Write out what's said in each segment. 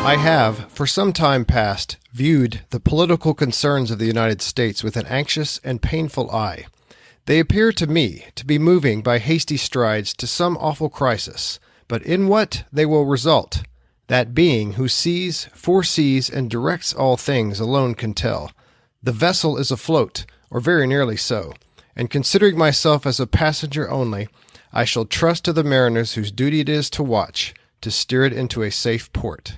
I have, for some time past, viewed the political concerns of the United States with an anxious and painful eye. They appear to me to be moving by hasty strides to some awful crisis, but in what they will result, that being who sees, foresees, and directs all things alone can tell. The vessel is afloat, or very nearly so, and considering myself as a passenger only, I shall trust to the mariners whose duty it is to watch, to steer it into a safe port.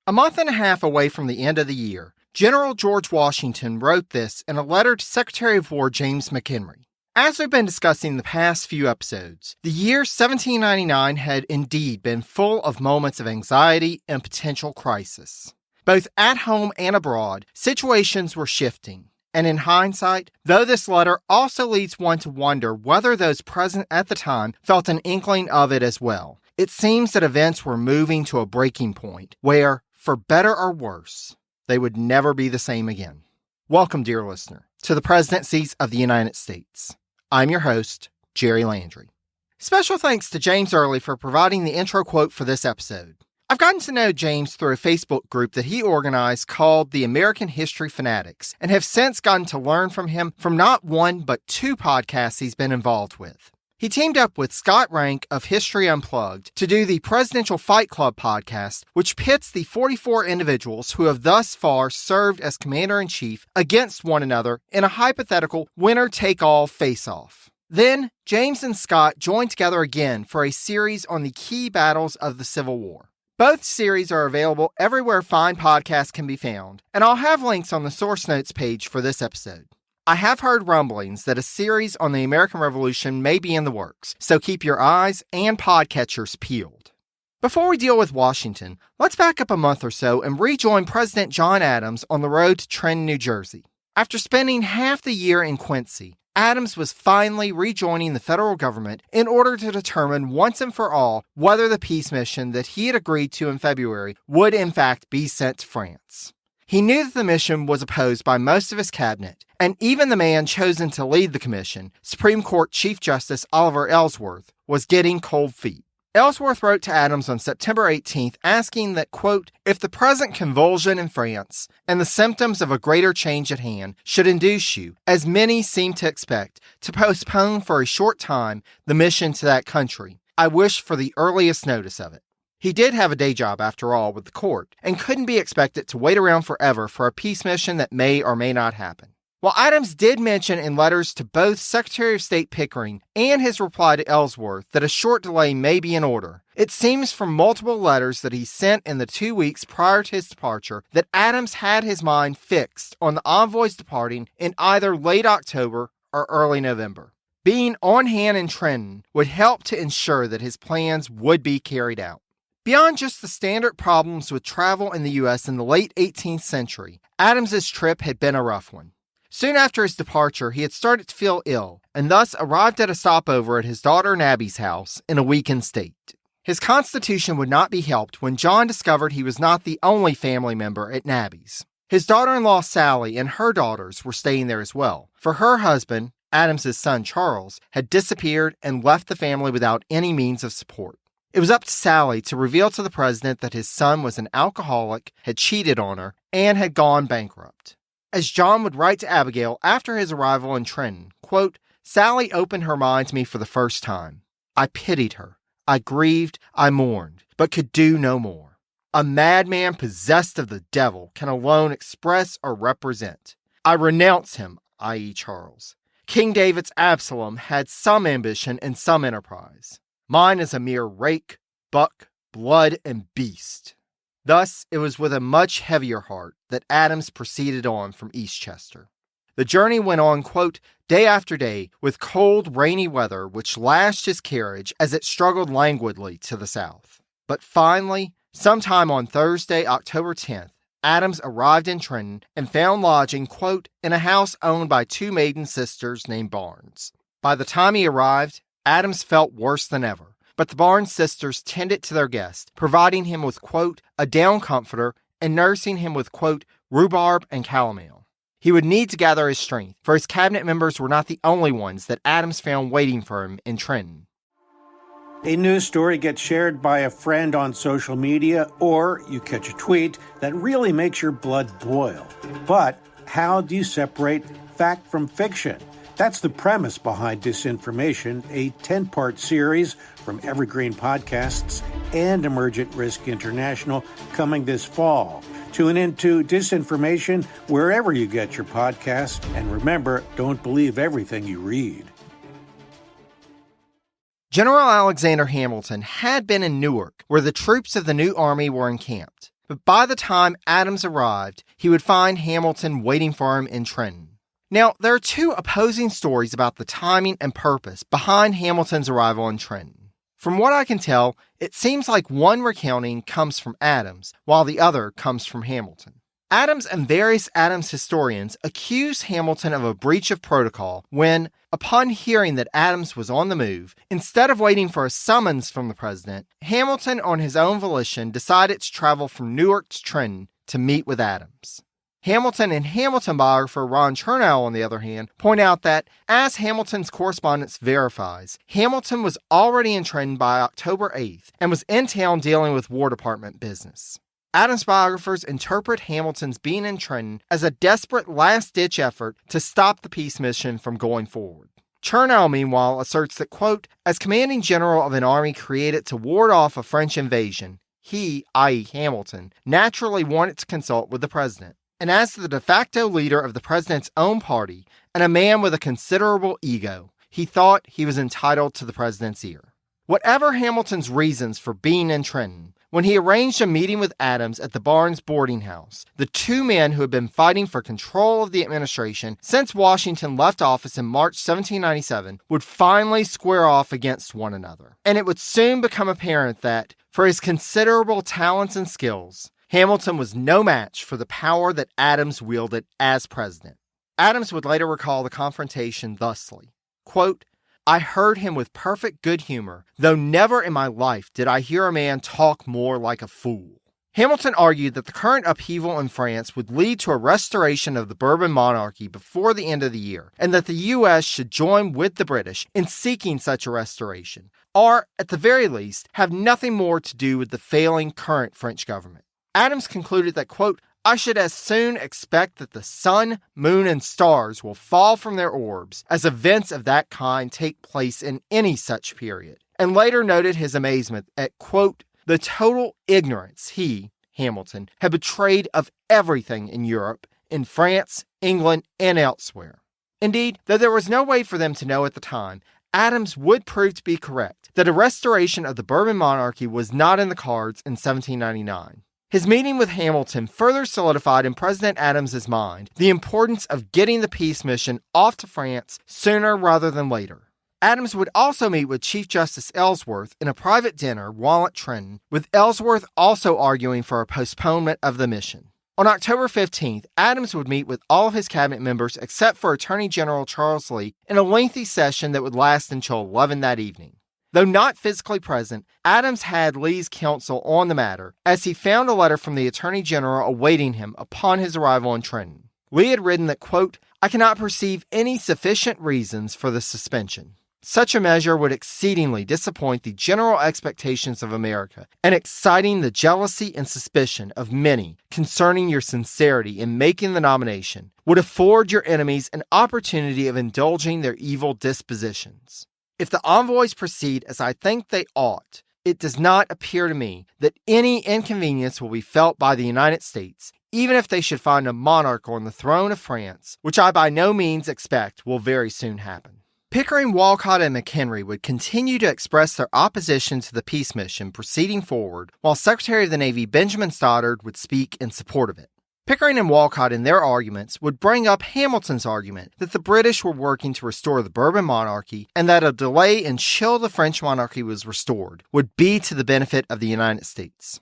A month and a half away from the end of the year, General George Washington wrote this in a letter to Secretary of War James McHenry. As we've been discussing the past few episodes, the year 1799 had indeed been full of moments of anxiety and potential crisis. Both at home and abroad, situations were shifting. And in hindsight, though this letter also leads one to wonder whether those present at the time felt an inkling of it as well, it seems that events were moving to a breaking point where, for better or worse, they would never be the same again. Welcome, dear listener, to the Presidencies of the United States. I'm your host, Jerry Landry. Special thanks to James Early for providing the intro quote for this episode. I've gotten to know James through a Facebook group that he organized called the American History Fanatics, and have since gotten to learn from him from not one but two podcasts he's been involved with. He teamed up with Scott Rank of History Unplugged to do the Presidential Fight Club podcast, which pits the 44 individuals who have thus far served as commander-in-chief against one another in a hypothetical winner-take-all face-off. Then, James and Scott joined together again for a series on the key battles of the Civil War. Both series are available everywhere fine podcasts can be found, and I'll have links on the source notes page for this episode. I have heard rumblings that a series on the American Revolution may be in the works, so keep your eyes and podcatchers peeled. Before we deal with Washington, let's back up a month or so and rejoin President John Adams on the road to Trenton, New Jersey. After spending half the year in Quincy, Adams was finally rejoining the federal government in order to determine once and for all whether the peace mission that he had agreed to in February would in fact be sent to France. He knew that the mission was opposed by most of his cabinet, and even the man chosen to lead the commission, Supreme Court Chief Justice Oliver Ellsworth, was getting cold feet. Ellsworth wrote to Adams on September 18th asking that, quote, if the present convulsion in France and the symptoms of a greater change at hand should induce you, as many seem to expect, to postpone for a short time the mission to that country, I wish for the earliest notice of it. He did have a day job, after all, with the court, and couldn't be expected to wait around forever for a peace mission that may or may not happen. While Adams did mention in letters to both Secretary of State Pickering and his reply to Ellsworth that a short delay may be in order, it seems from multiple letters that he sent in the 2 weeks prior to his departure that Adams had his mind fixed on the envoys departing in either late October or early November. Being on hand in Trenton would help to ensure that his plans would be carried out. Beyond just the standard problems with travel in the U.S. in the late 18th century, Adams's trip had been a rough one. Soon after his departure, he had started to feel ill, and thus arrived at a stopover at his daughter Nabby's house in a weakened state. His constitution would not be helped when John discovered he was not the only family member at Nabby's. His daughter-in-law Sally and her daughters were staying there as well, for her husband, Adams's son Charles, had disappeared and left the family without any means of support. It was up to Sally to reveal to the president that his son was an alcoholic, had cheated on her, and had gone bankrupt. As John would write to Abigail after his arrival in Trenton, quote, Sally opened her mind to me for the first time. I pitied her. I grieved. I mourned, but could do no more. A madman possessed of the devil can alone express or represent. I renounce him, i.e. Charles. King David's Absalom had some ambition and some enterprise. Mine is a mere rake, buck, blood, and beast. Thus, it was with a much heavier heart that Adams proceeded on from Eastchester. The journey went on, quote, day after day, with cold, rainy weather which lashed his carriage as it struggled languidly to the south. But finally, sometime on Thursday, October 10th, Adams arrived in Trenton and found lodging, quote, in a house owned by two maiden sisters named Barnes. By the time he arrived, Adams felt worse than ever, but the Barnes sisters tended to their guest, providing him with, quote, a down comforter and nursing him with, quote, rhubarb and calomel. He would need to gather his strength, for his cabinet members were not the only ones that Adams found waiting for him in Trenton. A news story gets shared by a friend on social media, or you catch a tweet that really makes your blood boil. But how do you separate fact from fiction? That's the premise behind Disinformation, a 10-part series from Evergreen Podcasts and Emergent Risk International coming this fall. Tune into Disinformation wherever you get your podcasts, and remember, don't believe everything you read. General Alexander Hamilton had been in Newark, where the troops of the new army were encamped. But by the time Adams arrived, he would find Hamilton waiting for him in Trenton. Now, there are two opposing stories about the timing and purpose behind Hamilton's arrival in Trenton. From what I can tell, it seems like one recounting comes from Adams, while the other comes from Hamilton. Adams and various Adams historians accuse Hamilton of a breach of protocol when, upon hearing that Adams was on the move, instead of waiting for a summons from the president, Hamilton, on his own volition, decided to travel from Newark to Trenton to meet with Adams. Hamilton and Hamilton biographer Ron Chernow, on the other hand, point out that, as Hamilton's correspondence verifies, Hamilton was already in Trenton by October 8th and was in town dealing with War Department business. Adams biographers interpret Hamilton's being in Trenton as a desperate last-ditch effort to stop the peace mission from going forward. Chernow, meanwhile, asserts that, quote, as commanding general of an army created to ward off a French invasion, he, i.e. Hamilton, naturally wanted to consult with the president. And as the de facto leader of the president's own party and a man with a considerable ego, he thought he was entitled to the president's ear. Whatever Hamilton's reasons for being in Trenton, when he arranged a meeting with Adams at the Barnes boarding house, the two men who had been fighting for control of the administration since Washington left office in March 1797 would finally square off against one another. And it would soon become apparent that, for his considerable talents and skills, Hamilton was no match for the power that Adams wielded as president. Adams would later recall the confrontation thusly, quote, I heard him with perfect good humor, though never in my life did I hear a man talk more like a fool. Hamilton argued that the current upheaval in France would lead to a restoration of the Bourbon monarchy before the end of the year, and that the U.S. should join with the British in seeking such a restoration, or, at the very least, have nothing more to do with the failing current French government. Adams concluded that, quote, I should as soon expect that the sun, moon, and stars will fall from their orbs as events of that kind take place in any such period, and later noted his amazement at, quote, the total ignorance he, Hamilton, had betrayed of everything in Europe, in France, England, and elsewhere. Indeed, though there was no way for them to know at the time, Adams would prove to be correct that a restoration of the Bourbon monarchy was not in the cards in 1799. His meeting with Hamilton further solidified in President Adams's mind the importance of getting the peace mission off to France sooner rather than later. Adams would also meet with Chief Justice Ellsworth in a private dinner while at Trenton, with Ellsworth also arguing for a postponement of the mission. On October 15th, Adams would meet with all of his cabinet members except for Attorney General Charles Lee in a lengthy session that would last until 11 that evening. Though not physically present, Adams had Lee's counsel on the matter, as he found a letter from the Attorney General awaiting him upon his arrival in Trenton. Lee had written that, quote, I cannot perceive any sufficient reasons for the suspension. Such a measure would exceedingly disappoint the general expectations of America, and exciting the jealousy and suspicion of many concerning your sincerity in making the nomination, would afford your enemies an opportunity of indulging their evil dispositions. If the envoys proceed as I think they ought, it does not appear to me that any inconvenience will be felt by the United States, even if they should find a monarch on the throne of France, which I by no means expect will very soon happen. Pickering, Walcott, and McHenry would continue to express their opposition to the peace mission proceeding forward, while Secretary of the Navy Benjamin Stoddard would speak in support of it. Pickering and Walcott in their arguments would bring up Hamilton's argument that the British were working to restore the Bourbon monarchy and that a delay until the French monarchy was restored would be to the benefit of the United States.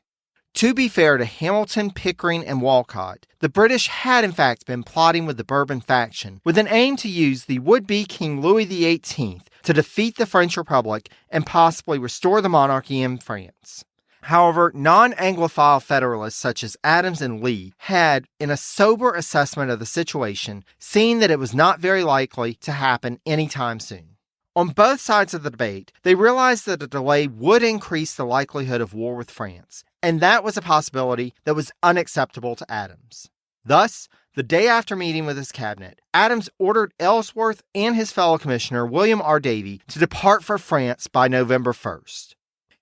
To be fair to Hamilton, Pickering, and Walcott, the British had in fact been plotting with the Bourbon faction with an aim to use the would-be King Louis XVIII to defeat the French Republic and possibly restore the monarchy in France. However, non-Anglophile Federalists such as Adams and Lee had, in a sober assessment of the situation, seen that it was not very likely to happen anytime soon. On both sides of the debate, they realized that a delay would increase the likelihood of war with France, and that was a possibility that was unacceptable to Adams. Thus, the day after meeting with his cabinet, Adams ordered Ellsworth and his fellow commissioner, William R. Davie, to depart for France by November 1st.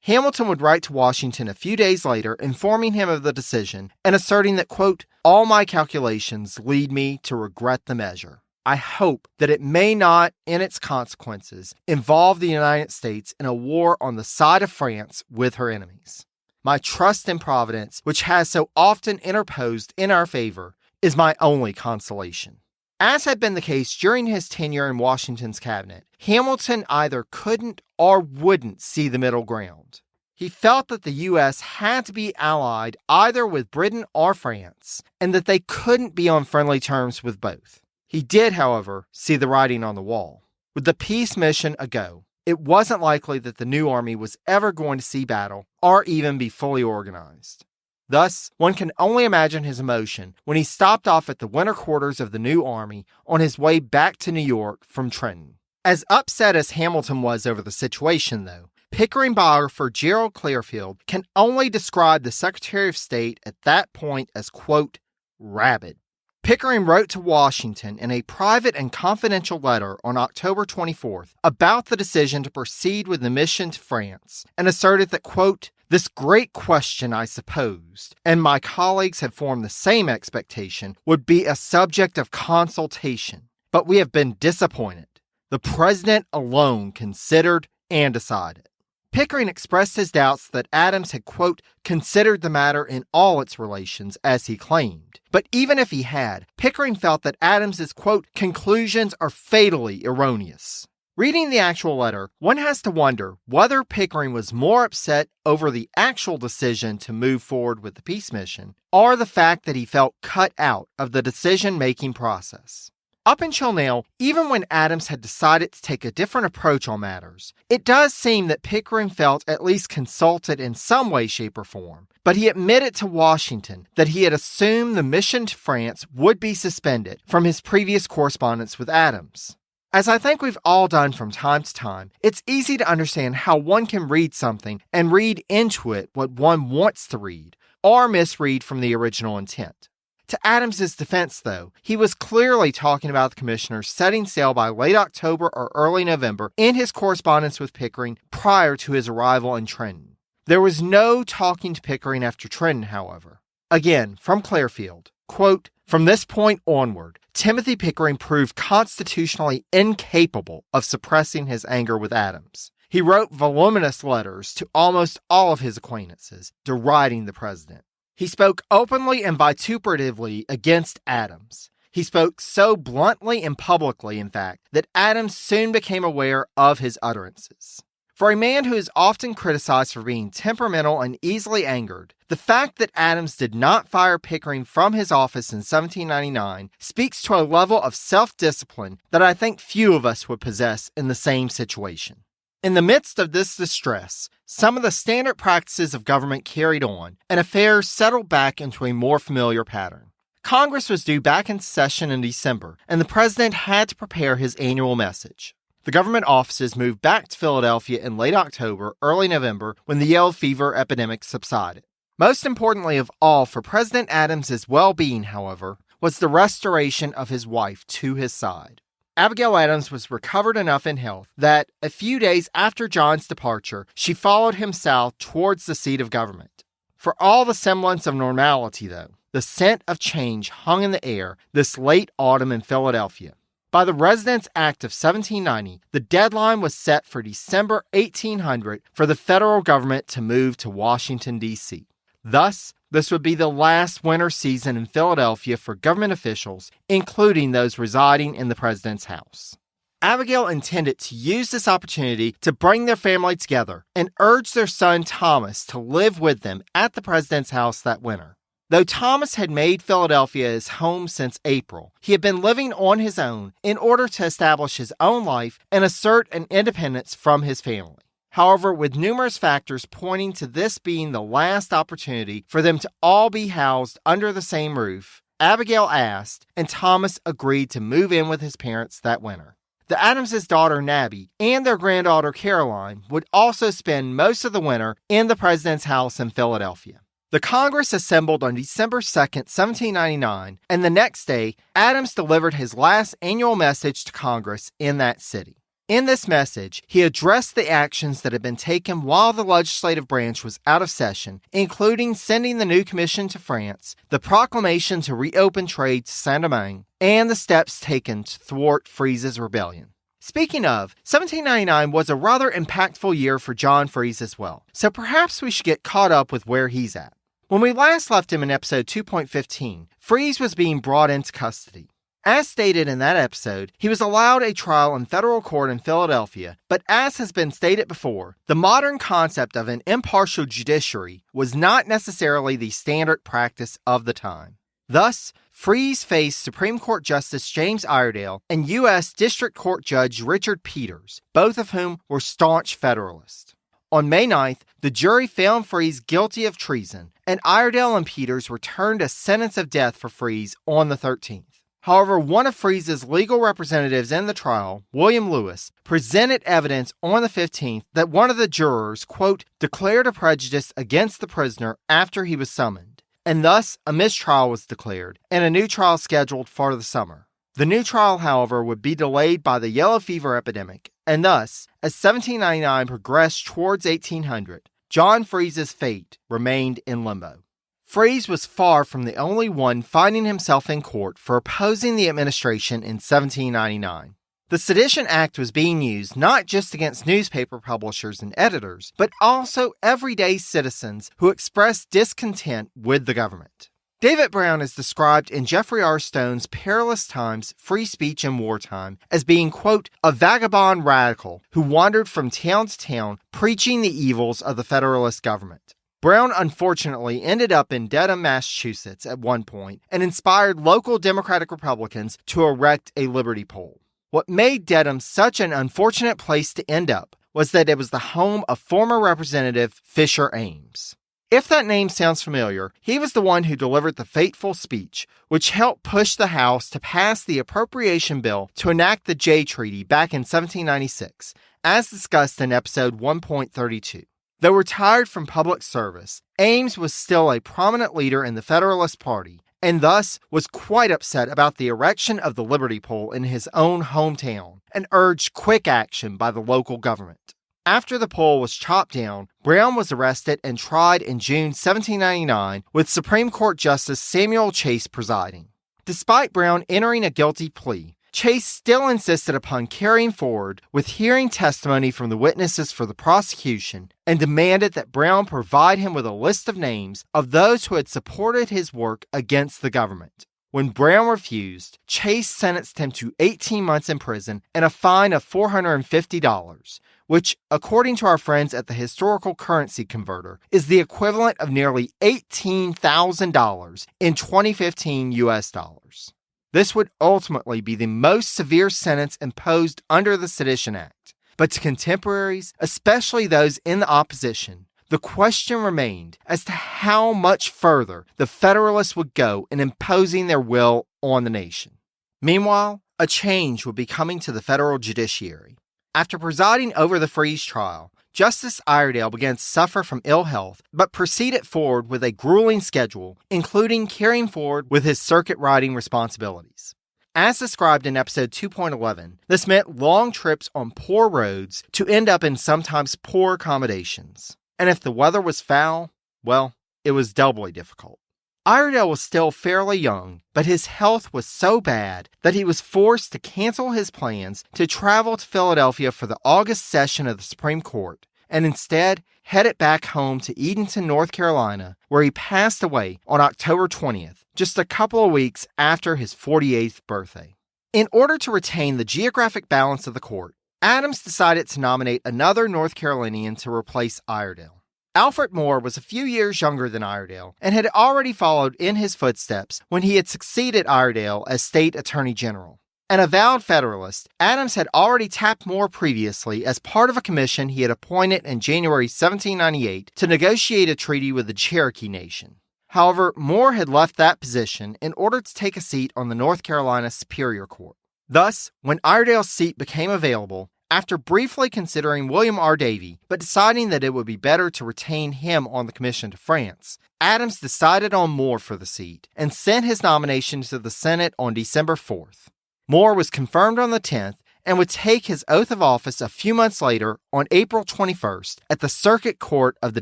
Hamilton would write to Washington a few days later, informing him of the decision and asserting that, quote, "All my calculations lead me to regret the measure. I hope that it may not, in its consequences, involve the United States in a war on the side of France with her enemies. My trust in Providence, which has so often interposed in our favor, is my only consolation." As had been the case during his tenure in Washington's cabinet, Hamilton either couldn't or wouldn't see the middle ground. He felt that the U.S. had to be allied either with Britain or France, and that they couldn't be on friendly terms with both. He did, however, see the writing on the wall. With the peace mission a go, it wasn't likely that the new army was ever going to see battle or even be fully organized. Thus, one can only imagine his emotion when he stopped off at the winter quarters of the new army on his way back to New York from Trenton. As upset as Hamilton was over the situation, though, Pickering biographer Gerald Clearfield can only describe the Secretary of State at that point as, quote, "rabid." Pickering wrote to Washington in a private and confidential letter on October 24th about the decision to proceed with the mission to France and asserted that, quote, "This great question, I supposed, and my colleagues had formed the same expectation, would be a subject of consultation, but we have been disappointed. The President alone considered and decided." Pickering expressed his doubts that Adams had, quote, "considered the matter in all its relations," as he claimed. But even if he had, Pickering felt that Adams's, quote, "conclusions are fatally erroneous." Reading the actual letter, one has to wonder whether Pickering was more upset over the actual decision to move forward with the peace mission, or the fact that he felt cut out of the decision-making process. Up until now, even when Adams had decided to take a different approach on matters, it does seem that Pickering felt at least consulted in some way, shape, or form. But he admitted to Washington that he had assumed the mission to France would be suspended from his previous correspondence with Adams. As I think we've all done from time to time, it's easy to understand how one can read something and read into it what one wants to read, or misread from the original intent. To Adams's defense, though, he was clearly talking about the commissioners setting sail by late October or early November in his correspondence with Pickering prior to his arrival in Trenton. There was no talking to Pickering after Trenton, however. Again, from Clearfield, quote, "From this point onward, Timothy Pickering proved constitutionally incapable of suppressing his anger with Adams. He wrote voluminous letters to almost all of his acquaintances, deriding the president. He spoke openly and vituperatively against Adams. He spoke so bluntly and publicly, in fact, that Adams soon became aware of his utterances. For a man who is often criticized for being temperamental and easily angered, the fact that Adams did not fire Pickering from his office in 1799 speaks to a level of self-discipline that I think few of us would possess in the same situation. In the midst of this distress, some of the standard practices of government carried on, and affairs settled back into a more familiar pattern. Congress was due back in session in December, and the president had to prepare his annual message. The government offices moved back to Philadelphia in late October, early November, when the yellow fever epidemic subsided. Most importantly of all for President Adams's well-being, however, was the restoration of his wife to his side. Abigail Adams was recovered enough in health that, a few days after John's departure, she followed him south towards the seat of government. For all the semblance of normality, though, the scent of change hung in the air this late autumn in Philadelphia. By the Residence Act of 1790, the deadline was set for December 1800 for the federal government to move to Washington, D.C. Thus, this would be the last winter season in Philadelphia for government officials, including those residing in the president's house. Abigail intended to use this opportunity to bring their family together and urge their son Thomas to live with them at the president's house that winter. Though Thomas had made Philadelphia his home since April, he had been living on his own in order to establish his own life and assert an independence from his family. However, with numerous factors pointing to this being the last opportunity for them to all be housed under the same roof, Abigail asked, and Thomas agreed to move in with his parents that winter. the Adamses' daughter Nabby and their granddaughter Caroline would also spend most of the winter in the president's house in Philadelphia. The Congress assembled on December 2, 1799, and the next day, Adams delivered his last annual message to Congress in that city. In this message, he addressed the actions that had been taken while the legislative branch was out of session, including sending the new commission to France, the proclamation to reopen trade to Saint-Domingue, and the steps taken to thwart Freese's rebellion. Speaking of, 1799 was a rather impactful year for John Freese as well, so perhaps we should get caught up with where he's at. When we last left him in episode 2.15, Freese was being brought into custody. As stated in that episode, he was allowed a trial in federal court in Philadelphia, but as has been stated before, the modern concept of an impartial judiciary was not necessarily the standard practice of the time. Thus, Freese faced Supreme Court Justice James Iredale and U.S. District Court Judge Richard Peters, both of whom were staunch Federalists. On May 9th, the jury found Freese guilty of treason, and Iredale and Peters returned a sentence of death for Freese on the 13th. However, one of Freese's legal representatives in the trial, William Lewis, presented evidence on the 15th that one of the jurors, quote, declared a prejudice against the prisoner after he was summoned, and thus a mistrial was declared and a new trial scheduled for the summer. The new trial, however, would be delayed by the yellow fever epidemic, and thus, as 1799 progressed towards 1800, John Freese's fate remained in limbo. Freese was far from the only one finding himself in court for opposing the administration in 1799. The Sedition Act was being used not just against newspaper publishers and editors, but also everyday citizens who expressed discontent with the government. David Brown is described in Jeffrey R. Stone's Perilous Times, Free Speech in Wartime as being, quote, a vagabond radical who wandered from town to town preaching the evils of the Federalist government. Brown unfortunately ended up in Dedham, Massachusetts at one point and inspired local Democratic Republicans to erect a Liberty Pole. What made Dedham such an unfortunate place to end up was that it was the home of former Representative Fisher Ames. If that name sounds familiar, he was the one who delivered the fateful speech, which helped push the House to pass the appropriation bill to enact the Jay Treaty back in 1796, as discussed in episode 1.32. Though retired from public service, Ames was still a prominent leader in the Federalist Party, and thus was quite upset about the erection of the Liberty Pole in his own hometown, and urged quick action by the local government. After the pole was chopped down, Brown was arrested and tried in June 1799, with Supreme Court Justice Samuel Chase presiding. Despite Brown entering a guilty plea, Chase still insisted upon carrying forward with hearing testimony from the witnesses for the prosecution and demanded that Brown provide him with a list of names of those who had supported his work against the government. When Brown refused, Chase sentenced him to 18 months in prison and a fine of $450, which, according to our friends at the Historical Currency Converter, is the equivalent of nearly $18,000 in 2015 US dollars. This would ultimately be the most severe sentence imposed under the Sedition Act. But to contemporaries, especially those in the opposition, the question remained as to how much further the Federalists would go in imposing their will on the nation. Meanwhile, a change would be coming to the federal judiciary. After presiding over the Freese trial, Justice Iredale began to suffer from ill health, but proceeded forward with a grueling schedule, including carrying forward with his circuit riding responsibilities. As described in episode 2.11, this meant long trips on poor roads to end up in sometimes poor accommodations. And if the weather was foul, well, it was doubly difficult. Iredale was still fairly young, but his health was so bad that he was forced to cancel his plans to travel to Philadelphia for the August session of the Supreme Court, and instead headed back home to Edenton, North Carolina, where he passed away on October 20th, just a couple of weeks after his 48th birthday. In order to retain the geographic balance of the court, Adams decided to nominate another North Carolinian to replace Iredale. Alfred Moore was a few years younger than Iredale and had already followed in his footsteps when he had succeeded Iredale as state attorney general. An avowed Federalist, Adams had already tapped Moore previously as part of a commission he had appointed in January 1798 to negotiate a treaty with the Cherokee Nation. However, Moore had left that position in order to take a seat on the North Carolina Superior Court. Thus, when Iredale's seat became available, after briefly considering William R. Davie, but deciding that it would be better to retain him on the commission to France, Adams decided on Moore for the seat and sent his nomination to the Senate on December 4th. Moore was confirmed on the 10th and would take his oath of office a few months later on April 21st at the Circuit Court of the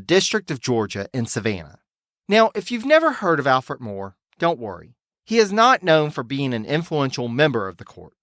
District of Georgia in Savannah. Now, if you've never heard of Alfred Moore, don't worry. He is not known for being an influential member of the court.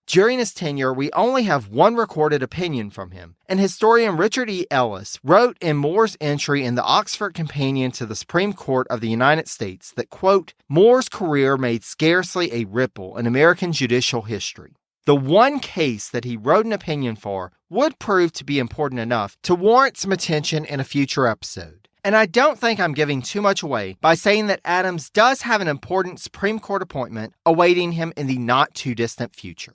During his tenure, we only have one recorded opinion from him, and historian Richard E. Ellis wrote in Moore's entry in the Oxford Companion to the Supreme Court of the United States that, quote, Moore's career made scarcely a ripple in American judicial history. The one case that he wrote an opinion for would prove to be important enough to warrant some attention in a future episode. And I don't think I'm giving too much away by saying that Adams does have an important Supreme Court appointment awaiting him in the not-too-distant future.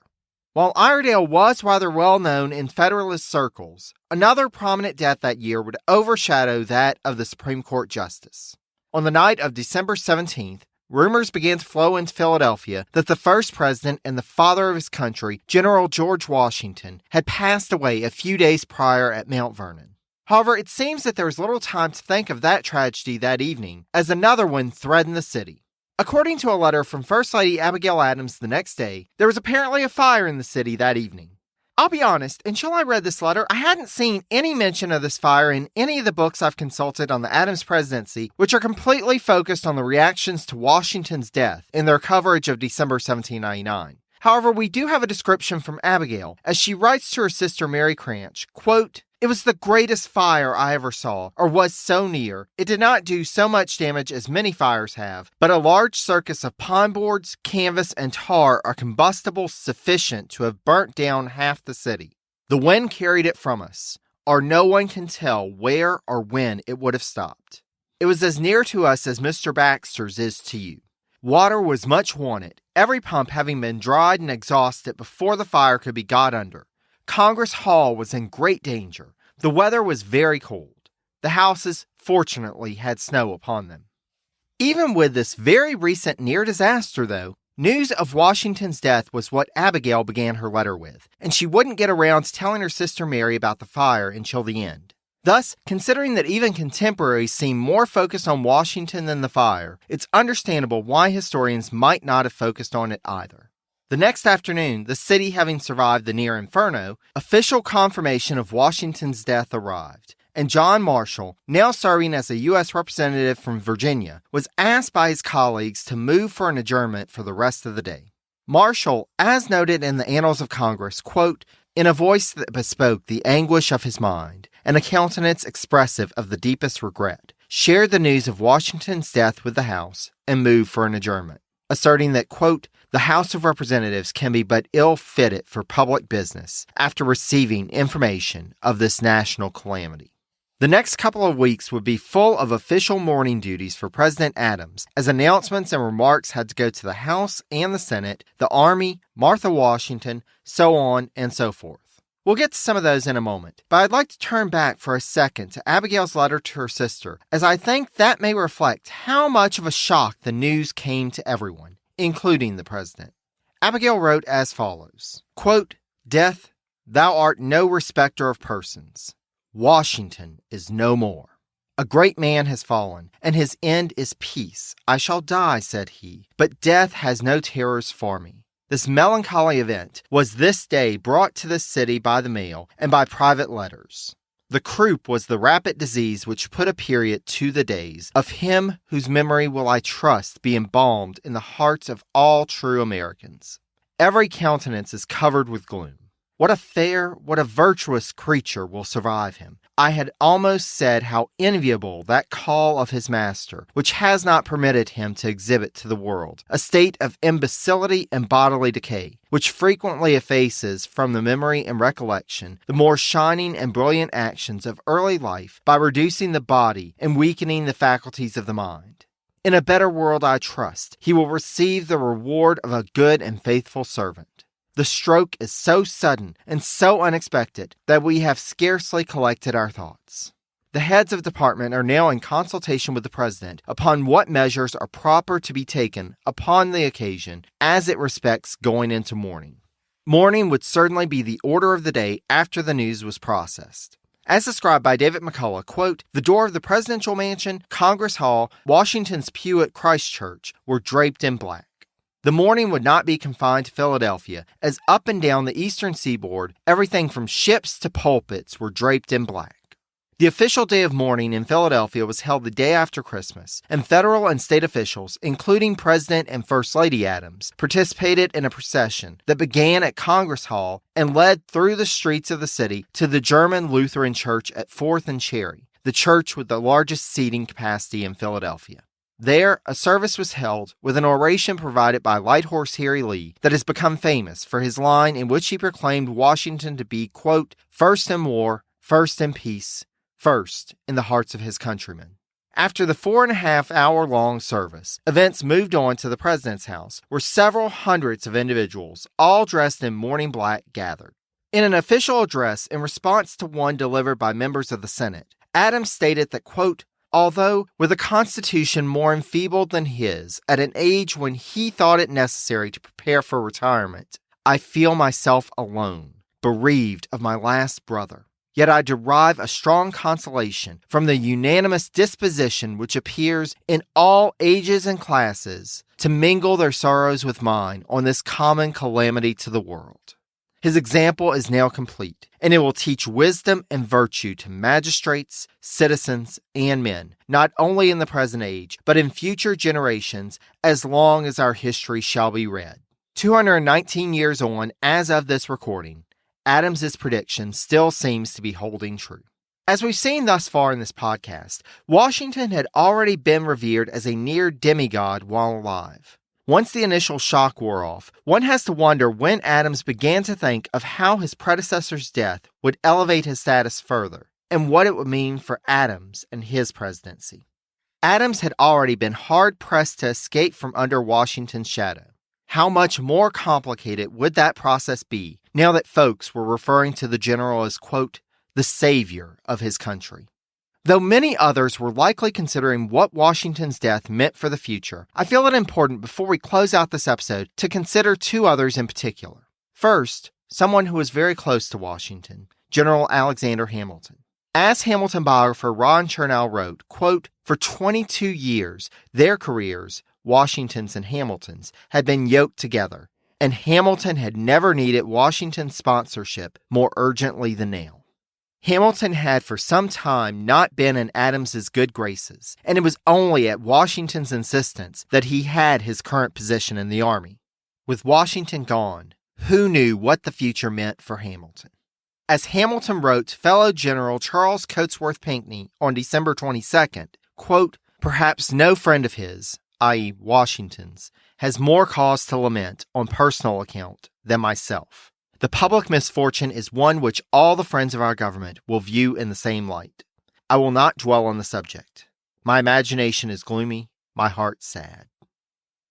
While Iredale was rather well known in Federalist circles, another prominent death that year would overshadow that of the Supreme Court justice. On the night of December 17th, rumors began to flow into Philadelphia that the first president and the father of his country, General George Washington, had passed away a few days prior at Mount Vernon. However, it seems that there was little time to think of that tragedy that evening, as another one threatened the city. According to a letter from First Lady Abigail Adams the next day, there was apparently a fire in the city that evening. I'll be honest, until I read this letter, I hadn't seen any mention of this fire in any of the books I've consulted on the Adams presidency, which are completely focused on the reactions to Washington's death in their coverage of December 1799. However, we do have a description from Abigail, as she writes to her sister Mary Cranch, quote, It was the greatest fire I ever saw, or was so near. It did not do so much damage as many fires have, but a large circus of pine boards, canvas, and tar are combustible sufficient to have burnt down half the city. The wind carried it from us, or no one can tell where or when it would have stopped. It was as near to us as Mr. Baxter's is to you. Water was much wanted, every pump having been dried and exhausted before the fire could be got under. Congress Hall was in great danger. The weather was very cold. The houses, fortunately, had snow upon them. Even with this very recent near disaster, though, news of Washington's death was what Abigail began her letter with, and she wouldn't get around to telling her sister Mary about the fire until the end. Thus, considering that even contemporaries seem more focused on Washington than the fire, it's understandable why historians might not have focused on it either. The next afternoon, the city having survived the near inferno, official confirmation of Washington's death arrived, and John Marshall, now serving as a U.S. representative from Virginia, was asked by his colleagues to move for an adjournment for the rest of the day. Marshall, as noted in the Annals of Congress, quote, in a voice that bespoke the anguish of his mind, and a countenance expressive of the deepest regret, shared the news of Washington's death with the House and moved for an adjournment, asserting that, quote, the House of Representatives can be but ill fitted for public business after receiving information of this national calamity. The next couple of weeks would be full of official mourning duties for President Adams, as announcements and remarks had to go to the House and the Senate, the Army, Martha Washington, so on and so forth. We'll get to some of those in a moment, but I'd like to turn back for a second to Abigail's letter to her sister, as I think that may reflect how much of a shock the news came to everyone, including the president. Abigail wrote as follows, quote, Death, thou art no respecter of persons. Washington is no more. A great man has fallen, and his end is peace. I shall die, said he, but death has no terrors for me. This melancholy event was this day brought to this city by the mail and by private letters. The croup was the rapid disease which put a period to the days of him whose memory will I trust be embalmed in the hearts of all true Americans. Every countenance is covered with gloom. What a fair, what a virtuous creature will survive him. I had almost said how enviable that call of his master, which has not permitted him to exhibit to the world a state of imbecility and bodily decay, which frequently effaces from the memory and recollection the more shining and brilliant actions of early life by reducing the body and weakening the faculties of the mind. In a better world, I trust, he will receive the reward of a good and faithful servant. The stroke is so sudden and so unexpected that we have scarcely collected our thoughts. The heads of department are now in consultation with the president upon what measures are proper to be taken upon the occasion as it respects going into mourning. Mourning would certainly be the order of the day after the news was processed. As described by David McCullough, quote, the door of the presidential mansion, Congress Hall, Washington's pew at Christ Church were draped in black. The mourning would not be confined to Philadelphia, as up and down the eastern seaboard, everything from ships to pulpits were draped in black. The official day of mourning in Philadelphia was held the day after Christmas, and federal and state officials, including President and First Lady Adams, participated in a procession that began at Congress Hall and led through the streets of the city to the German Lutheran Church at 4th and Cherry, the church with the largest seating capacity in Philadelphia. There, a service was held with an oration provided by Light Horse Harry Lee that has become famous for his line in which he proclaimed Washington to be, quote, first in war, first in peace, first in the hearts of his countrymen. After the 4.5-hour-long service, events moved on to the president's house, where several hundreds of individuals, all dressed in mourning black, gathered. In an official address in response to one delivered by members of the Senate, Adams stated that, quote, although with a constitution more enfeebled than his, at an age when he thought it necessary to prepare for retirement, I feel myself alone, bereaved of my last brother. Yet I derive a strong consolation from the unanimous disposition which appears in all ages and classes to mingle their sorrows with mine on this common calamity to the world. His example is now complete, and it will teach wisdom and virtue to magistrates, citizens, and men, not only in the present age, but in future generations, as long as our history shall be read. 219 years on, as of this recording, Adams's prediction still seems to be holding true. As we've seen thus far in this podcast, Washington had already been revered as a near demigod while alive. Once the initial shock wore off, one has to wonder when Adams began to think of how his predecessor's death would elevate his status further, and what it would mean for Adams and his presidency. Adams had already been hard-pressed to escape from under Washington's shadow. How much more complicated would that process be now that folks were referring to the general as, quote, the savior of his country? Though many others were likely considering what Washington's death meant for the future, I feel it important before we close out this episode to consider two others in particular. First, someone who was very close to Washington, General Alexander Hamilton. As Hamilton biographer Ron Chernow wrote, quote, for 22 years, their careers, Washington's and Hamilton's, had been yoked together, and Hamilton had never needed Washington's sponsorship more urgently than now. Hamilton had for some time not been in Adams's good graces, and it was only at Washington's insistence that he had his current position in the Army. With Washington gone, who knew what the future meant for Hamilton? As Hamilton wrote fellow General Charles Cotesworth Pinckney on December 22nd, quote, perhaps no friend of his, i.e. Washington's, has more cause to lament on personal account than myself. The public misfortune is one which all the friends of our government will view in the same light. I will not dwell on the subject. My imagination is gloomy, my heart sad.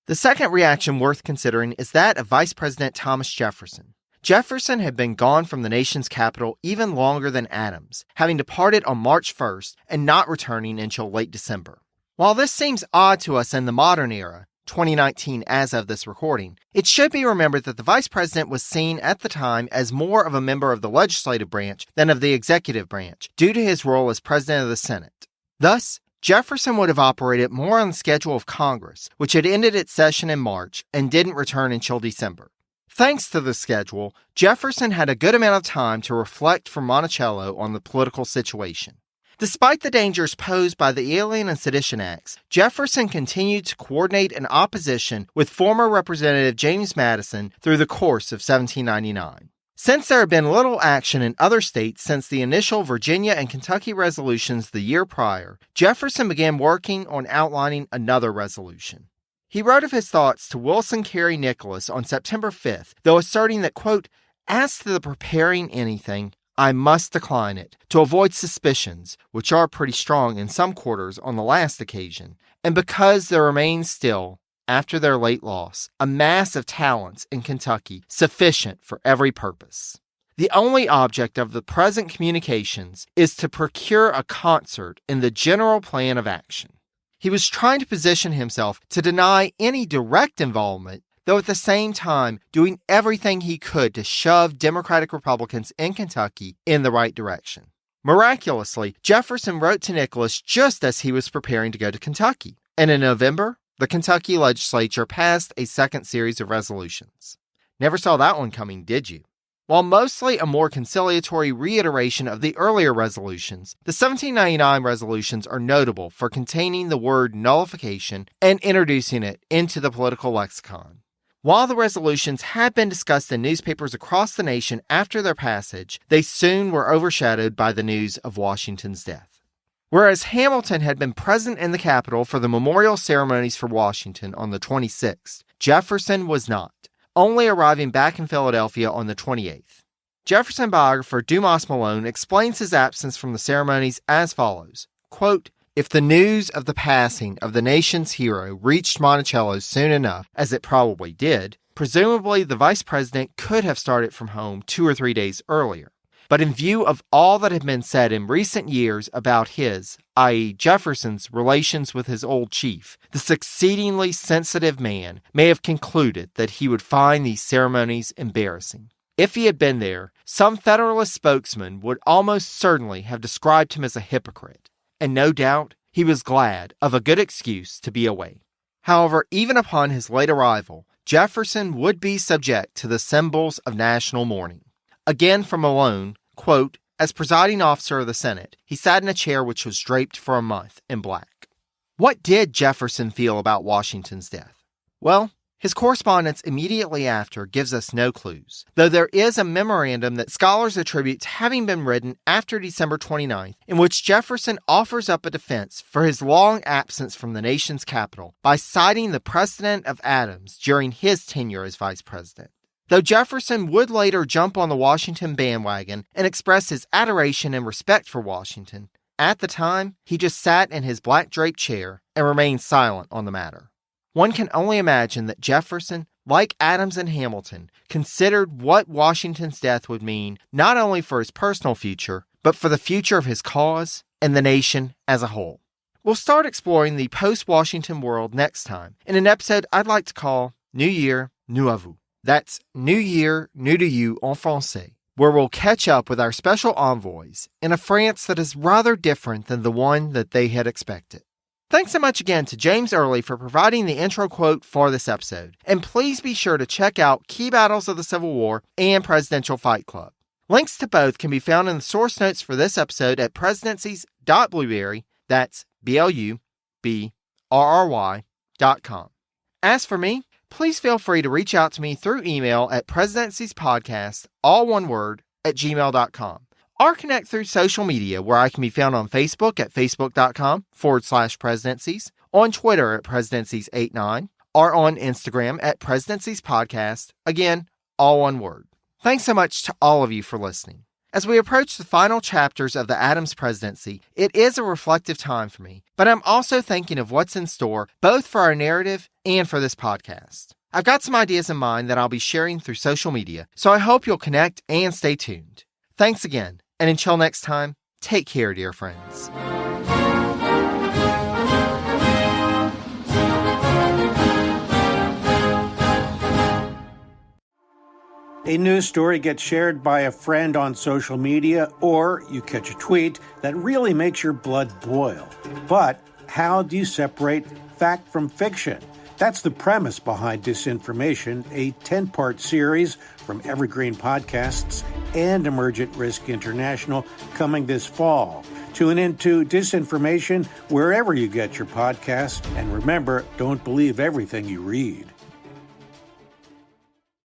The second reaction worth considering is that of Vice President Thomas Jefferson. Jefferson had been gone from the nation's capital even longer than Adams, having departed on March 1st and not returning until late December. While this seems odd to us in the modern era, 2019 as of this recording, it should be remembered that the vice president was seen at the time as more of a member of the legislative branch than of the executive branch, due to his role as president of the Senate. Thus, Jefferson would have operated more on the schedule of Congress, which had ended its session in March and didn't return until December. Thanks to the schedule, Jefferson had a good amount of time to reflect from Monticello on the political situation. Despite the dangers posed by the Alien and Sedition Acts, Jefferson continued to coordinate an opposition with former Representative James Madison through the course of 1799. Since there had been little action in other states since the initial Virginia and Kentucky resolutions the year prior, Jefferson began working on outlining another resolution. He wrote of his thoughts to Wilson Carey Nicholas on September 5th, though asserting that, quote, as to the preparing anything, I must decline it, to avoid suspicions, which are pretty strong in some quarters on the last occasion, and because there remains still, after their late loss, a mass of talents in Kentucky sufficient for every purpose. The only object of the present communications is to procure a concert in the general plan of action. He was trying to position himself to deny any direct involvement, though at the same time doing everything he could to shove Democratic Republicans in Kentucky in the right direction. Miraculously, Jefferson wrote to Nicholas just as he was preparing to go to Kentucky, and in November, the Kentucky legislature passed a second series of resolutions. Never saw that one coming, did you? While mostly a more conciliatory reiteration of the earlier resolutions, the 1799 resolutions are notable for containing the word nullification and introducing it into the political lexicon. While the resolutions had been discussed in newspapers across the nation after their passage, they soon were overshadowed by the news of Washington's death. Whereas Hamilton had been present in the Capitol for the memorial ceremonies for Washington on the 26th, Jefferson was not, only arriving back in Philadelphia on the 28th. Jefferson biographer Dumas Malone explains his absence from the ceremonies as follows, quote, "If the news of the passing of the nation's hero reached Monticello soon enough, as it probably did, presumably the vice president could have started from home 2 or 3 days earlier. But in view of all that had been said in recent years about his, i.e. Jefferson's, relations with his old chief, this exceedingly sensitive man may have concluded that he would find these ceremonies embarrassing. If he had been there, some Federalist spokesman would almost certainly have described him as a hypocrite. And no doubt he was glad of a good excuse to be away." However, even upon his late arrival, Jefferson would be subject to the symbols of national mourning. Again from Malone, quote, "As presiding officer of the Senate, he sat in a chair which was draped for a month in black." What did Jefferson feel about Washington's death? Well, his correspondence immediately after gives us no clues, though there is a memorandum that scholars attribute to having been written after December 29th, in which Jefferson offers up a defense for his long absence from the nation's capital by citing the precedent of Adams during his tenure as vice president. Though Jefferson would later jump on the Washington bandwagon and express his adoration and respect for Washington, at the time, he just sat in his black draped chair and remained silent on the matter. One can only imagine that Jefferson, like Adams and Hamilton, considered what Washington's death would mean not only for his personal future, but for the future of his cause and the nation as a whole. We'll start exploring the post-Washington world next time in an episode I'd like to call New Year, New à vous. That's New Year, New to You en français, where we'll catch up with our special envoys in a France that is rather different than the one that they had expected. Thanks so much again to James Early for providing the intro quote for this episode. And please be sure to check out Key Battles of the Civil War and Presidential Fight Club. Links to both can be found in the source notes for this episode at presidencies.blueberry, that's BLUBRRY.com. As for me, please feel free to reach out to me through email at presidenciespodcast, all one word, @gmail.com. Or connect through social media where I can be found on Facebook at facebook.com/presidencies, on Twitter at presidencies89, or on Instagram at presidentiespodcast, again, all one word. Thanks so much to all of you for listening. As we approach the final chapters of the Adams presidency, it is a reflective time for me, but I'm also thinking of what's in store both for our narrative and for this podcast. I've got some ideas in mind that I'll be sharing through social media, so I hope you'll connect and stay tuned. Thanks again. And until next time, take care, dear friends. A news story gets shared by a friend on social media, or you catch a tweet that really makes your blood boil. But how do you separate fact from fiction? That's the premise behind Disinformation, a 10-part series from Evergreen Podcasts and Emergent Risk International coming this fall. Tune into Disinformation wherever you get your podcasts. And remember, don't believe everything you read.